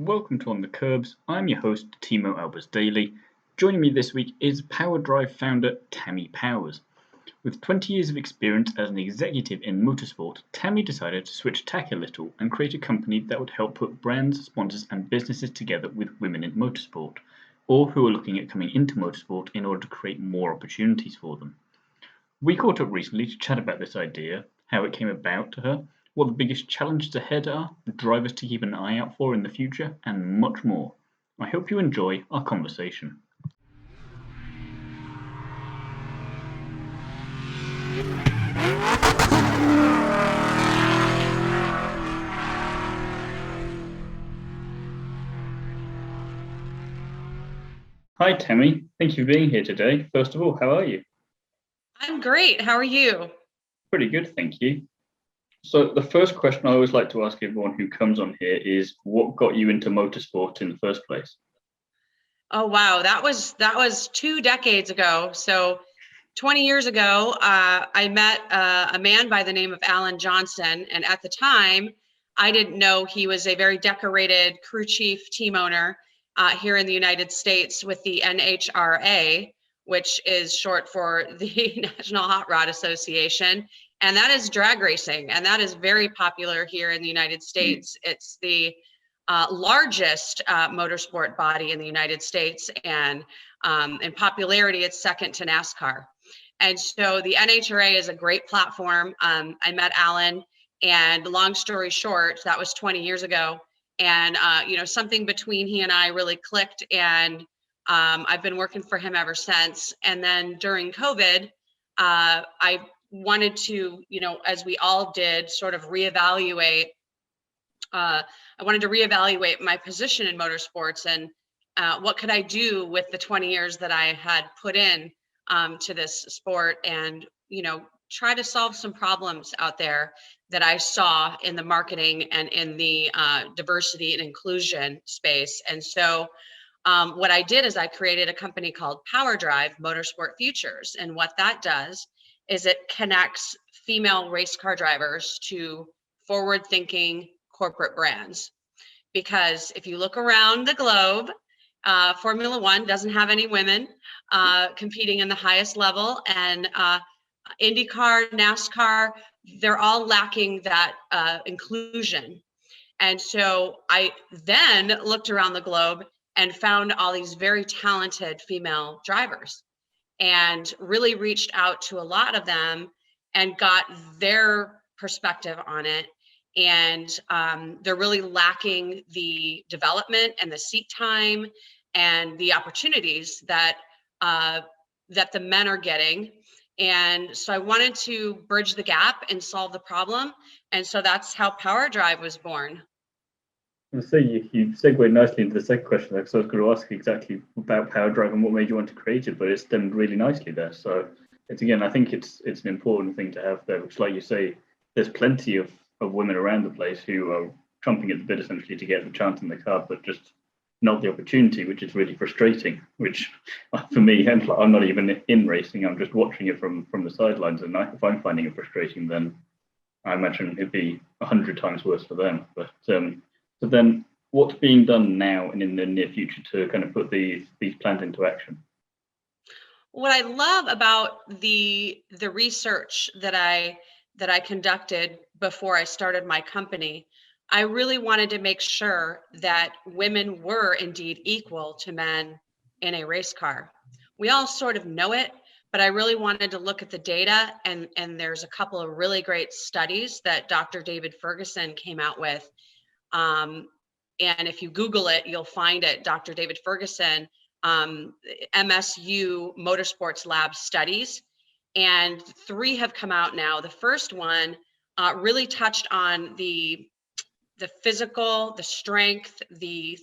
Welcome to On the Kerbs. I'm your host, Timo Albers Daly. Joining me this week is Powerdrive founder Tami Powers. With 20 years of experience as an executive in motorsport, Tami decided to switch tack a little and create a company that would help put brands, sponsors, and businesses together with women in motorsport, or who are looking at coming into motorsport in order to create more opportunities for them. We caught up recently to chat about this idea, how it came about to her, what the biggest challenges ahead are, drivers to keep an eye out for in the future, and much more. I hope you enjoy our conversation. Hi, Tami. Thank you for being here today. First of all, how are you? I'm great. How are you? Pretty good, thank you. So the first question I always like to ask everyone who comes on here is, what got you into motorsport in the first place? Oh, wow. That was 2 decades ago. So 20 years ago, I met a man by the name of Alan Johnson. And at the time, I didn't know he was a very decorated crew chief team owner here in the United States with the NHRA, which is short for the National Hot Rod Association. And that is drag racing. And that is very popular here in the United States. It's the largest motorsport body in the United States. And in popularity, it's second to NASCAR. And so the NHRA is a great platform. I met Alan, and long story short, that was 20 years ago. And something between he and I really clicked, and I've been working for him ever since. And then during COVID, I wanted to, as we all did, sort of reevaluate. I wanted to reevaluate my position in motorsports and what could I do with the 20 years that I had put in to this sport, and try to solve some problems out there that I saw in the marketing and in the diversity and inclusion space. And so what I did is I created a company called Powerdrive Motorsport Futures. And what that does is it connects female race car drivers to forward thinking corporate brands. Because if you look around the globe, Formula One doesn't have any women competing in the highest level, and IndyCar, NASCAR, they're all lacking that inclusion. And so I then looked around the globe and found all these very talented female drivers, and really reached out to a lot of them and got their perspective on it. And they're really lacking the development and the seat time and the opportunities that that the men are getting. And so I wanted to bridge the gap and solve the problem. And so that's how Powerdrive was born. So you segued nicely into the second question, because I was going to ask exactly about Powerdrive and what made you want to create it, but it's done really nicely there. So it's, again, I think it's an important thing to have there, which, like you say, there's plenty of women around the place who are chomping at the bit essentially to get the chance in the car, but just not the opportunity, which is really frustrating. Which for me, I'm not even in racing, I'm just watching it from the sidelines, and if I'm finding it frustrating, then I imagine it'd be 100 times worse for them. But so then what's being done now and in the near future to kind of put these plans into action? What I love about the research that I conducted before I started my company, I really wanted to make sure that women were indeed equal to men in a race car. We all sort of know it, but I really wanted to look at the data, and there's a couple of really great studies that Dr. David Ferguson came out with. And if you Google it, you'll find it, Dr. David Ferguson, MSU Motorsports Lab studies, and 3 have come out now. The first one really touched on the physical, the strength, the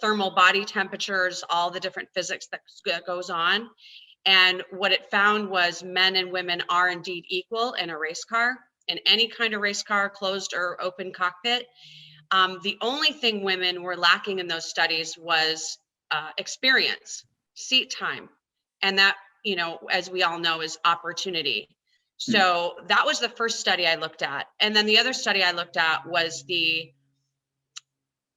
thermal body temperatures, all the different physics that goes on. And what it found was men and women are indeed equal in a race car, in any kind of race car, closed or open cockpit. The only thing women were lacking in those studies was experience, seat time, and that, as we all know, is opportunity. So that was the first study I looked at. And then the other study I looked at was the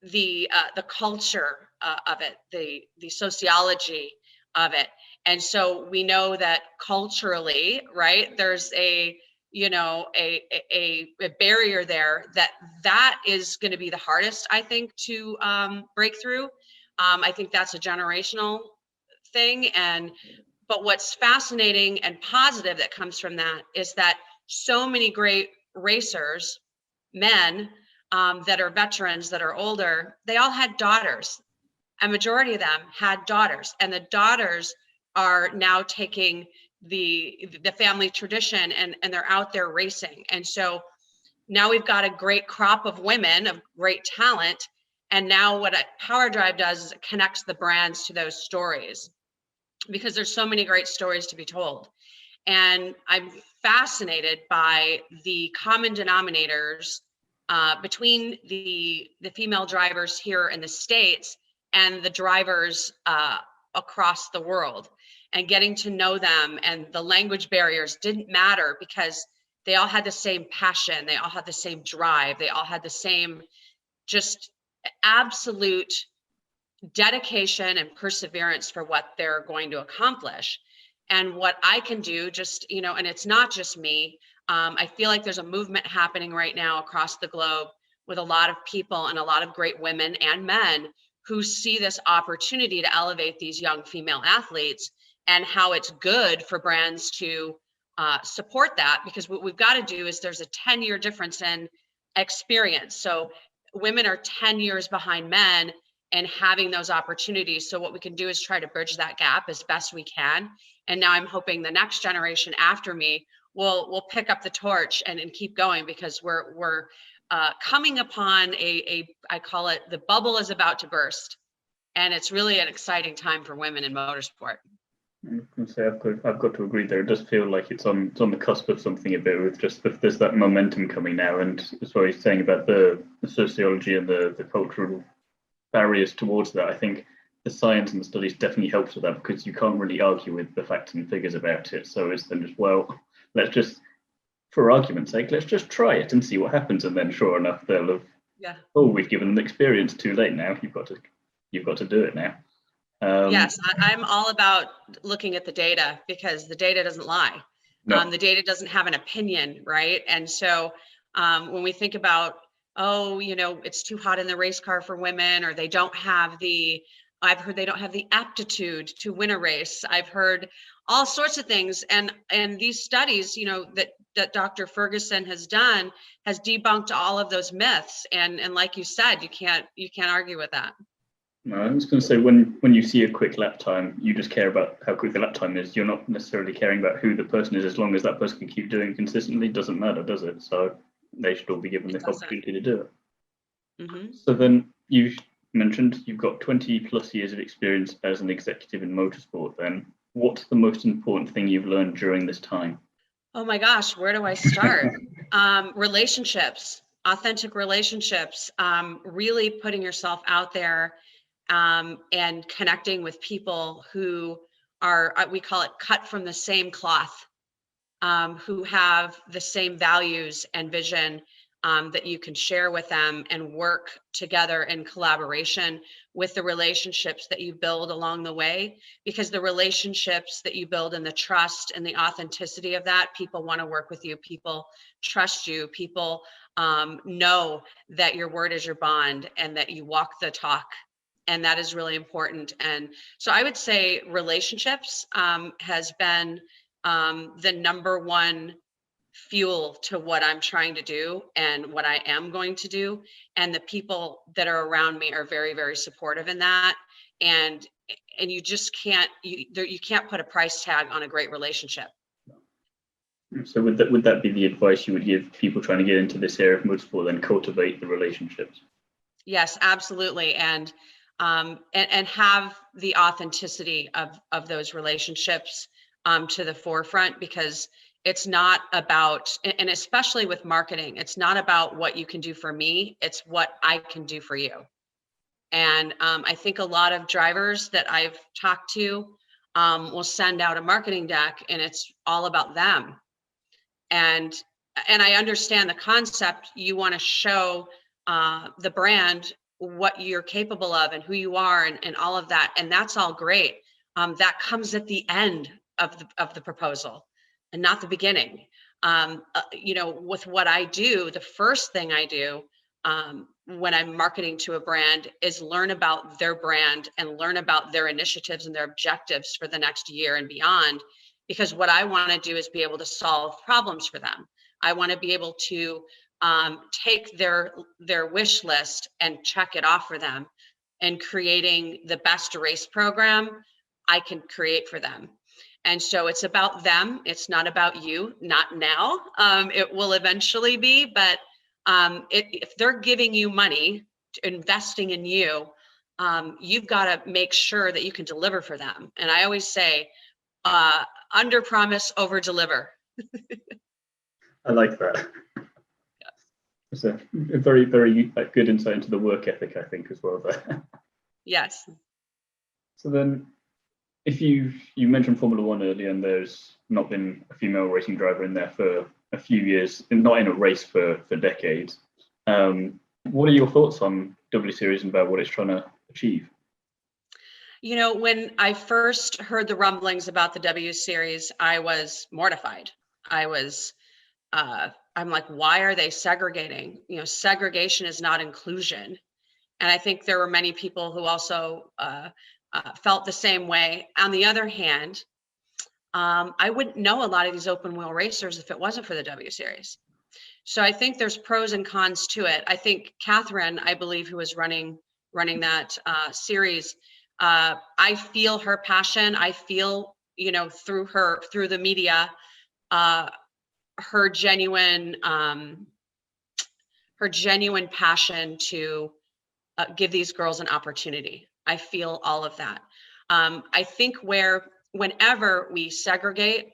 the culture of it, the sociology of it. And so we know that culturally, right, there's a a barrier there that is going to be the hardest, I think, to break through. I think that's a generational thing. But what's fascinating and positive that comes from that is that so many great racers, men, that are veterans, that are older, they all had daughters. A majority of them had daughters, and the daughters are now taking the family tradition, and they're out there racing. And so now we've got a great crop of women of great talent. And now what Powerdrive does is it connects the brands to those stories, because there's so many great stories to be told. And I'm fascinated by the common denominators between the female drivers here in the States and the drivers across the world, and getting to know them. And the language barriers didn't matter, because they all had the same passion, they all had the same drive, they all had the same just absolute dedication and perseverance for what they're going to accomplish. And what I can do, just, and it's not just me. I feel like there's a movement happening right now across the globe with a lot of people and a lot of great women and men who see this opportunity to elevate these young female athletes, and how it's good for brands to support that. Because what we've got to do is, there's a 10-year difference in experience. So women are 10 years behind men and having those opportunities. So what we can do is try to bridge that gap as best we can. And now I'm hoping the next generation after me will pick up the torch and keep going, because we're coming upon I call it, the bubble is about to burst. And it's really an exciting time for women in motorsport. I can say I've got to agree there. It does feel like it's on the cusp of something a bit, with just if there's that momentum coming now. And as what he's saying about the sociology and the cultural barriers towards that, I think the science and the studies definitely helps with that, because you can't really argue with the facts and figures about it. So it's then just, well, let's just, for argument's sake, let's just try it and see what happens. And then sure enough, they'll have, oh, we've given them experience, too late now. You've got to do it now. Yes, I'm all about looking at the data, because the data doesn't lie. No. The data doesn't have an opinion, right? And so when we think about, it's too hot in the race car for women, or they don't have I've heard they don't have the aptitude to win a race. I've heard all sorts of things. And these studies, that Dr. Ferguson has done, has debunked all of those myths. And like you said, you can't argue with that. No, I was going to say, when you see a quick lap time, you just care about how quick the lap time is. You're not necessarily caring about who the person is, as long as that person can keep doing it consistently. Doesn't matter, does it? So they should all be given the opportunity to do it. Mm-hmm. So then you mentioned you've got 20 plus years of experience as an executive in motorsport. Then what's the most important thing you've learned during this time? Oh my gosh, where do I start? Relationships, authentic relationships, really putting yourself out there, and connecting with people who are, we call it, cut from the same cloth, who have the same values and vision, that you can share with them, and work together in collaboration with the relationships that you build along the way. Because the relationships that you build, and the trust and the authenticity of that, people want to work with you, people trust you, people know that your word is your bond, and that you walk the talk. And that is really important. And so I would say relationships has been the number one fuel to what I'm trying to do and what I am going to do. And the people that are around me are very, very supportive in that. And you just can't put a price tag on a great relationship. So would that be the advice you would give people trying to get into this area of motorsport, then cultivate the relationships? Yes, absolutely. And have the authenticity of those relationships to the forefront, because it's not about, and especially with marketing, it's not about what you can do for me, it's what I can do for you. And I think a lot of drivers that I've talked to will send out a marketing deck, and it's all about them. And I understand the concept. You want to show the brand what you're capable of and who you are and all of that. And that's all great. That comes at the end of the proposal and not the beginning. With what I do, the first thing I do when I'm marketing to a brand is learn about their brand and learn about their initiatives and their objectives for the next year and beyond. Because what I want to do is be able to solve problems for them. I want to be able to take their wish list and check it off for them, and creating the best race program I can create for them. And so it's about them. It's not about you, not now. It will eventually be, but if they're giving you money, investing in you, you've got to make sure that you can deliver for them. And I always say, under promise, over deliver. I like that. It's a very, very good insight into the work ethic, I think, as well there. Yes. So then, if you mentioned Formula One earlier, and there's not been a female racing driver in there for a few years, and not in a race for decades. What are your thoughts on W Series and about what it's trying to achieve? When I first heard the rumblings about the W Series, I was mortified. I'm like, why are they segregating? Segregation is not inclusion. And I think there were many people who also felt the same way. On the other hand, I wouldn't know a lot of these open wheel racers if it wasn't for the W Series. So I think there's pros and cons to it. I think Catherine, I believe, who was running that series, I feel her passion. I feel, through the media, her genuine passion to give these girls an opportunity. I feel all of that. I think whenever we segregate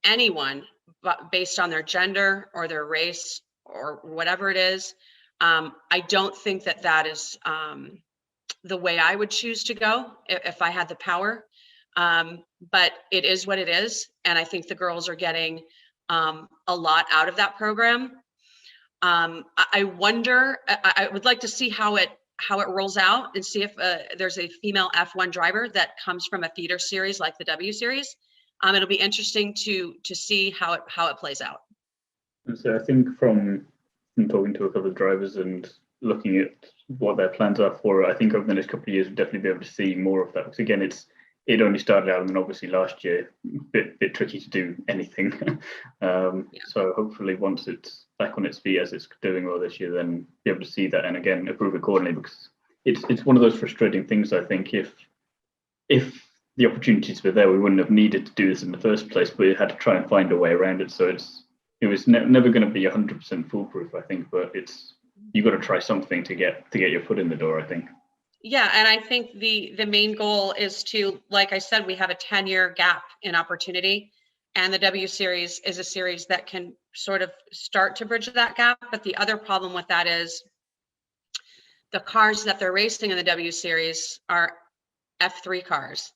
anyone based on their gender or their race or whatever it is, I don't think that is the way I would choose to go if I had the power. But it is what it is. And I think the girls are getting a lot out of that program. I wonder, I would like to see how it rolls out and see if there's a female F1 driver that comes from a feeder series like the W Series. It'll be interesting to see how it plays out. And so I think from talking to a couple of drivers and looking at what their plans are for it, I think over the next couple of years we'll definitely be able to see more of that. Because again, it only started out, and then obviously last year, bit tricky to do anything. So hopefully once it's back on its feet as it's doing well this year, then be able to see that and again improve accordingly, because it's one of those frustrating things. I think if the opportunities were there, we wouldn't have needed to do this in the first place, but we had to try and find a way around it. So it was never going to be 100% foolproof, I think, but you got to try something to get your foot in the door, I think. Yeah, and I think the main goal is to, like I said, we have a 10-year gap in opportunity, and the W Series is a series that can sort of start to bridge that gap. But the other problem with that is the cars that they're racing in the W Series are F3 cars.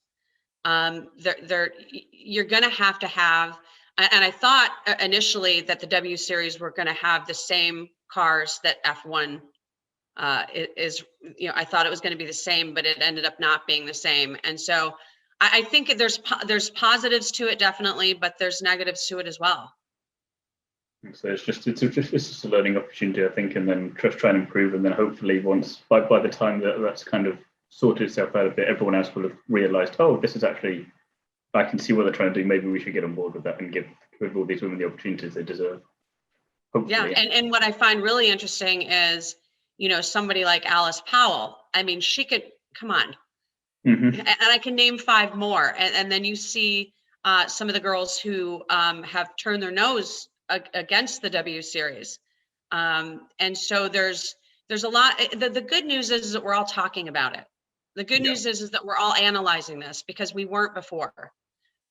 You're going to have, and I thought initially that the W Series were going to have the same cars that F1 is. I thought it was going to be the same, but it ended up not being the same. And so I think there's positives to it, definitely, but there's negatives to it as well. So it's just a learning opportunity, I think, and then just try and improve, and then hopefully once by the time that's kind of sorted itself out a bit, everyone else will have realised, oh, this is actually, I can see what they're trying to do. Maybe we should get on board with that and give all these women the opportunities they deserve. Hopefully. Yeah, and what I find really interesting is, somebody like Alice Powell. I mean, she could, come on. Mm-hmm. And I can name 5 more. And then you see some of the girls who have turned their nose against the W Series. And so there's a lot. The good news is that we're all talking about it. The good news is that we're all analyzing this, because we weren't before.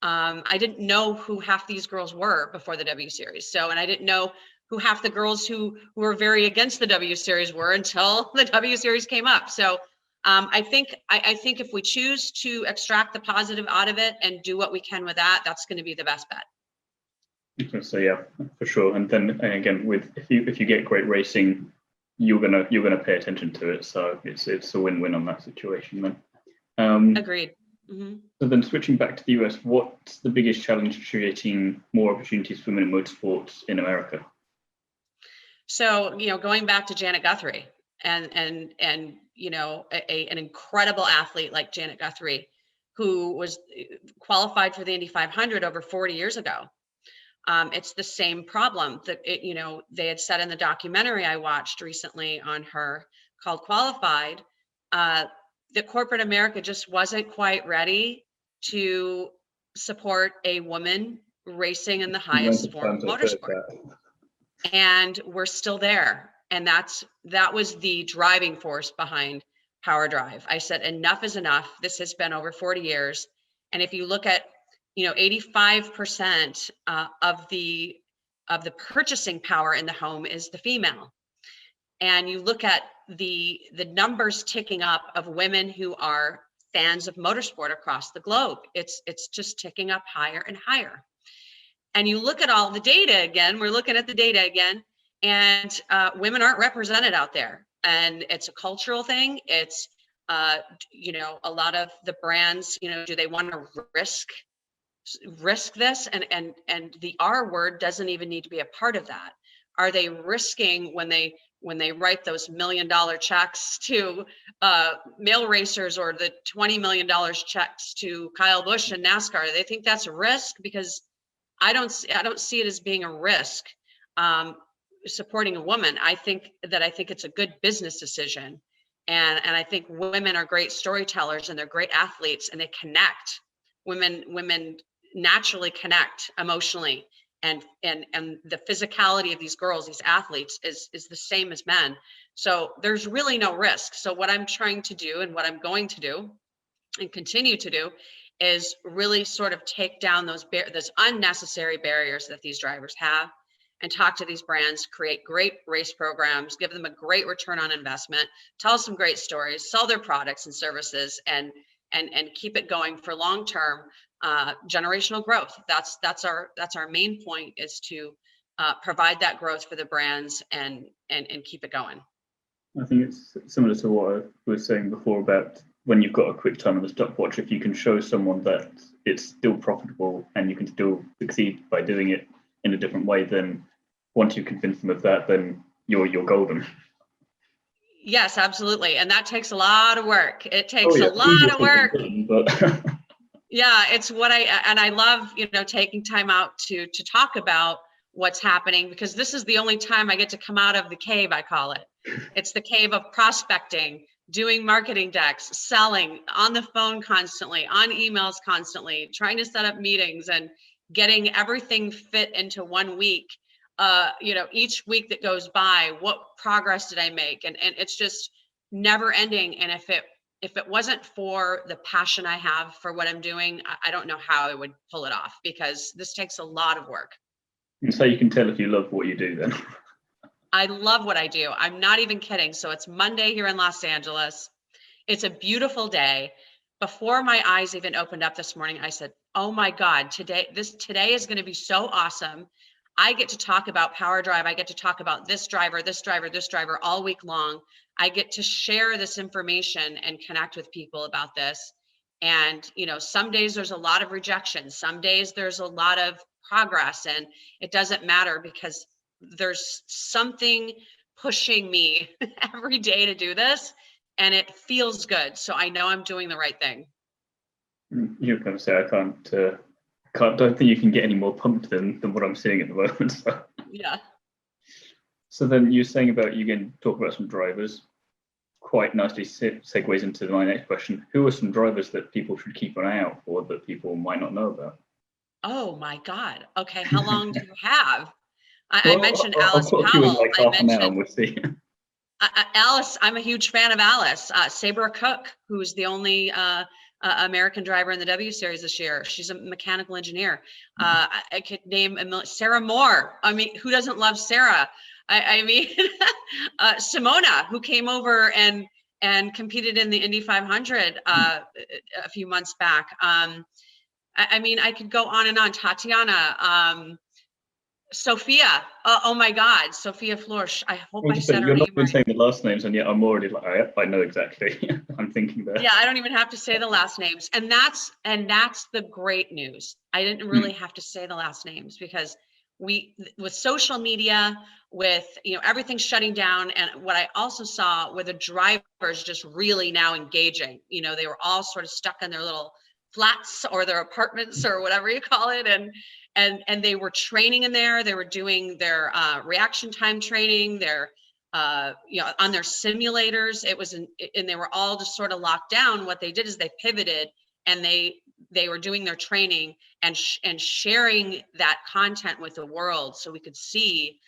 I didn't know who half these girls were before the W Series. And I didn't know who half the girls who were very against the W Series were until the W Series came up. So I think if we choose to extract the positive out of it and do what we can with that, that's going to be the best bet. So yeah, for sure. And then again, if you get great racing, you're gonna pay attention to it. So it's a win-win on that situation then. Agreed. Mm-hmm. So then switching back to the US, what's the biggest challenge to creating more opportunities for women in motorsports in America? So, going back to Janet Guthrie and an incredible athlete like Janet Guthrie, who was qualified for the Indy 500 over 40 years ago. It's the same problem that they had said in the documentary I watched recently on her called Qualified, that corporate America just wasn't quite ready to support a woman racing in the highest form of motorsport. And we're still there. And that was the driving force behind Powerdrive. I said, enough is enough. This has been over 40 years. And if you look at 85% of the purchasing power in the home is the female. And you look at the numbers ticking up of women who are fans of motorsport across the globe. It's just ticking up higher and higher. And you look at all the data again, we're looking at the data again, and women aren't represented out there. And it's a cultural thing. It's, a lot of the brands, do they want to risk this? And the R word doesn't even need to be a part of that. Are they risking when they write those $1 million checks to male racers, or the $20 million checks to Kyle Busch and NASCAR? Do they think that's a risk? Because I don't see it as being a risk supporting a woman. I think it's a good business decision. And I think women are great storytellers and they're great athletes, and they connect. Women naturally connect emotionally, and the physicality of these girls, these athletes, is the same as men. So there's really no risk. So what I'm trying to do, and what I'm going to do and continue to do, is really sort of take down those unnecessary barriers that these drivers have, and talk to these brands, create great race programs, give them a great return on investment, tell some great stories, sell their products and services, and keep it going for long-term generational growth. That's our main point, is to provide that growth for the brands and keep it going. I think it's similar to what I was saying before about when you've got a quick time on the stopwatch. If you can show someone that it's still profitable and you can still succeed by doing it in a different way, then once you convince them of that, then you're golden. Yes, absolutely. And that takes a lot of work. It takes a lot of work. But yeah, it's what I love, taking time out to talk about what's happening, because this is the only time I get to come out of the cave, I call it. It's the cave of prospecting, doing marketing decks, selling, on the phone constantly, on emails constantly, trying to set up meetings and getting everything fit into 1 week. Each week that goes by, what progress did I make? And it's just never ending. And if it wasn't for the passion I have for what I'm doing, I don't know how I would pull it off, because this takes a lot of work. And so you can tell if you love what you do then. I love what I do. I'm not even kidding. So it's Monday here in Los Angeles. It's a beautiful day. Before my eyes even opened up this morning, I said, oh my God, today is going to be so awesome. I get to talk about Powerdrive. I get to talk about this driver all week long. I get to share this information and connect with people about this. And, some days there's a lot of rejection. Some days there's a lot of progress, and it doesn't matter, because there's something pushing me every day to do this, and it feels good. So I know I'm doing the right thing. You're going to say I don't think you can get any more pumped than what I'm seeing at the moment. So. Yeah. So then you're saying about, you can talk about some drivers. Quite nicely segues into my next question. Who are some drivers that people should keep an eye out for that people might not know about? Oh my God. Okay. How long do you have? I mentioned Alice I'll Powell. you in like half an hour and we'll see. Alice, I'm a huge fan of Alice. Sabra Cook, who's the only American driver in the W Series this year. She's a mechanical engineer. I could name Sarah Moore. I mean, who doesn't love Sarah? I mean, Simona, who came over and competed in the Indy 500 a few months back. I mean, I could go on and on. Tatiana. Sophia. Oh my God, Sophia Florsch. I hope I Just said her you're not name even right. saying the last names, and yet I'm already like, I know exactly. I'm thinking there. Yeah, I don't even have to say the last names. And that's the great news. I didn't really have to say the last names because with social media, with everything shutting down, and what I also saw were the drivers just really now engaging. They were all sort of stuck in their little flats or their apartments or whatever you call it, and they were training in there. They were doing their reaction time training, their on their simulators. And they were all just sort of locked down. What they did is they pivoted, and they were doing their training and sharing that content with the world, so we could see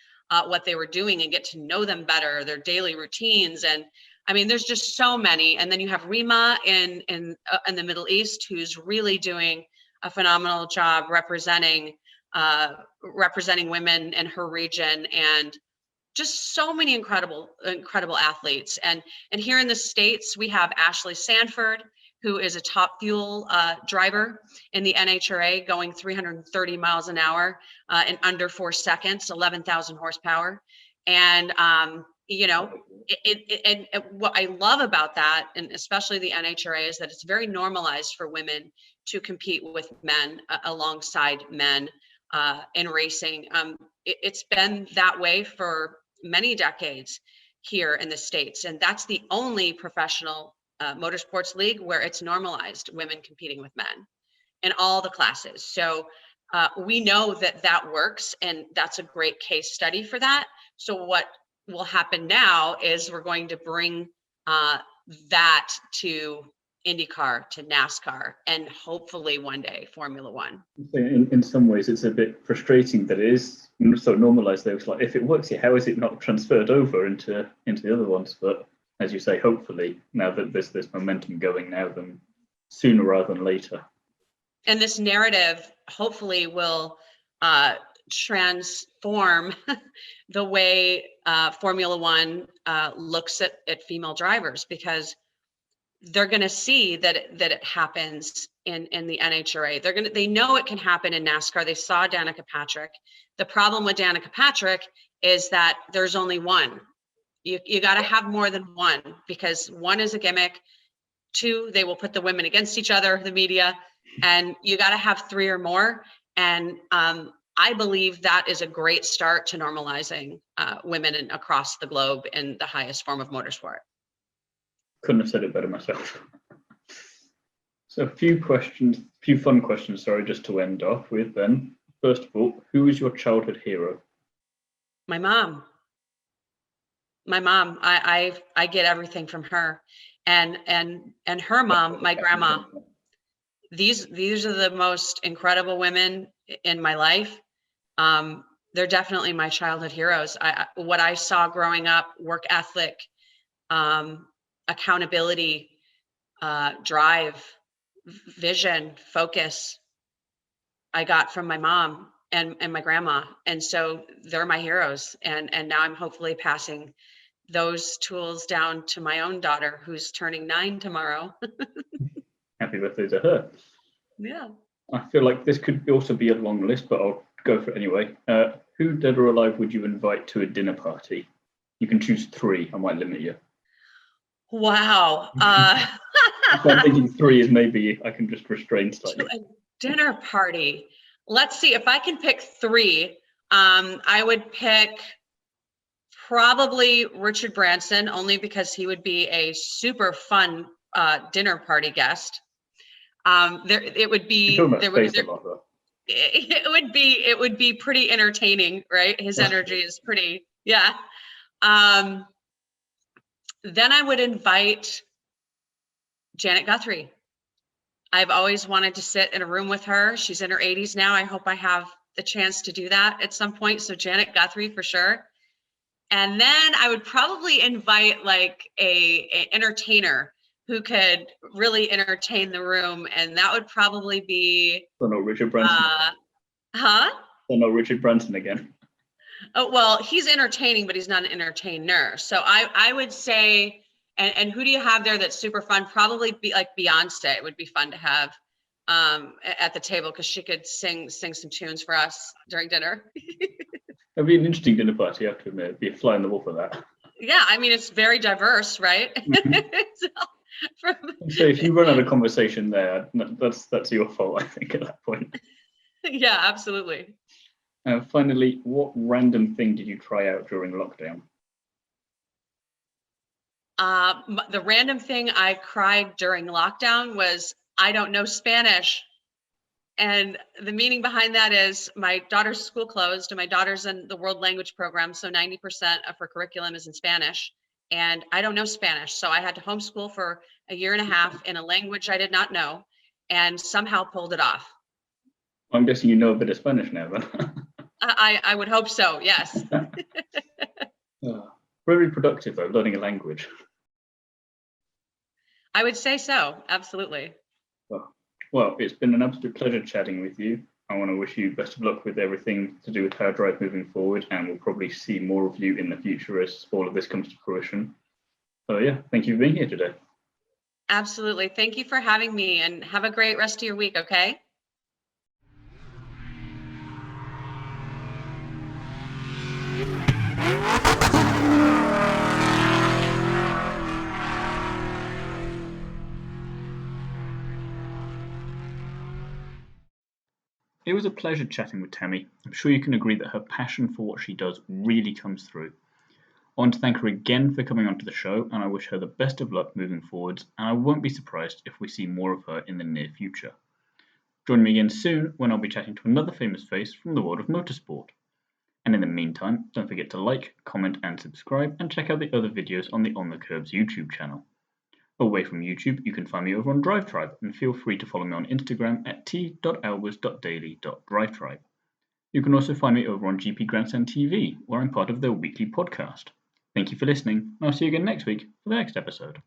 what they were doing and get to know them better, their daily routines. And I mean, there's just so many. And then you have Rima in the Middle East, who's really doing a phenomenal job representing women in her region, and just so many incredible athletes. And here in the States, we have Ashley Sanford, who is a top fuel driver in the NHRA, going 330 miles an hour in under 4 seconds, 11,000 horsepower. And and what I love about that, and especially the NHRA, is that it's very normalized for women to compete with men alongside men in racing. It's been that way for many decades here in the States, and that's the only professional motorsports league where it's normalized women competing with men in all the classes. So we know that works, and that's a great case study for that. So what will happen now is we're going to bring that to IndyCar, to NASCAR, and hopefully one day Formula One. In some ways, it's a bit frustrating that it is so normalized. Though it's like, if it works here, how is it not transferred over into the other ones? But as you say, hopefully now that there's this momentum going now, then sooner rather than later. And this narrative hopefully will transform the way Formula One looks at female drivers, because they're going to see that it happens in the NHRA. They know it can happen in NASCAR. They saw Danica Patrick. The problem with Danica Patrick is that there's only one. You got to have more than one, because one is a gimmick. Two, they will put the women against each other, the media, and you got to have three or more. And I believe that is a great start to normalizing women across the globe in the highest form of motorsport. Couldn't have said it better myself. So a few fun questions, sorry, just to end off with then. First of all, who is your childhood hero? My mom. I get everything from her, and her mom, my grandma. These are the most incredible women in my life. They're definitely my childhood heroes. What I saw growing up, work ethic, accountability, drive, vision, focus, I got from my mom and my grandma. And so they're my heroes. And now I'm hopefully passing those tools down to my own daughter, who's turning 9 tomorrow. Happy birthday to her. Yeah. I feel like this could also be a long list, but I'll go for it anyway. Who, dead or alive, would you invite to a dinner party? You can choose 3. I might limit you. Wow. I'm thinking 3 is maybe I can just restrain slightly. To a dinner party. Let's see if I can pick 3. I would pick probably Richard Branson, only because he would be a super fun dinner party guest. It would be pretty entertaining, right? His energy is pretty, yeah. Then I would invite Janet Guthrie. I've always wanted to sit in a room with her. She's in her 80s now. I hope I have the chance to do that at some point. So Janet Guthrie for sure. And then I would probably invite like a entertainer who could really entertain the room, and that would probably be. So no Richard Branson. So no Richard Branson again. Oh well, he's entertaining, but he's not an entertainer. So I would say. And who do you have there that's super fun? Probably be like Beyonce. It would be fun to have at the table, because she could sing some tunes for us during dinner. It'd be an interesting dinner party, I have to admit. It'd be a fly in the wall for that. Yeah, I mean, it's very diverse, right? So, So if you run out of conversation there, that's your fault, I think, at that point. Yeah, absolutely. Finally, what random thing did you try out during lockdown? The random thing I cried during lockdown was, I don't know Spanish. And the meaning behind that is my daughter's school closed and my daughter's in the world language program. So 90% of her curriculum is in Spanish. And I don't know Spanish. So I had to homeschool for a year and a half in a language I did not know and somehow pulled it off. I'm guessing you know a bit of Spanish now, then. I would hope so, yes. Very productive, though, learning a language. I would say so, absolutely. Well, it's been an absolute pleasure chatting with you. I want to wish you best of luck with everything to do with Powerdrive moving forward, and we'll probably see more of you in the future as all of this comes to fruition. So yeah, thank you for being here today. Absolutely. Thank you for having me, and have a great rest of your week, okay? It was a pleasure chatting with Tami. I'm sure you can agree that her passion for what she does really comes through. I want to thank her again for coming onto the show, and I wish her the best of luck moving forwards, and I won't be surprised if we see more of her in the near future. Join me again soon when I'll be chatting to another famous face from the world of motorsport. And in the meantime, don't forget to like, comment and subscribe, and check out the other videos on the On the Kerbs YouTube channel. Away from YouTube, you can find me over on DriveTribe, and feel free to follow me on Instagram at t.albers.daily.drivetribe. You can also find me over on GP Grandstand TV, where I'm part of their weekly podcast. Thank you for listening, and I'll see you again next week for the next episode.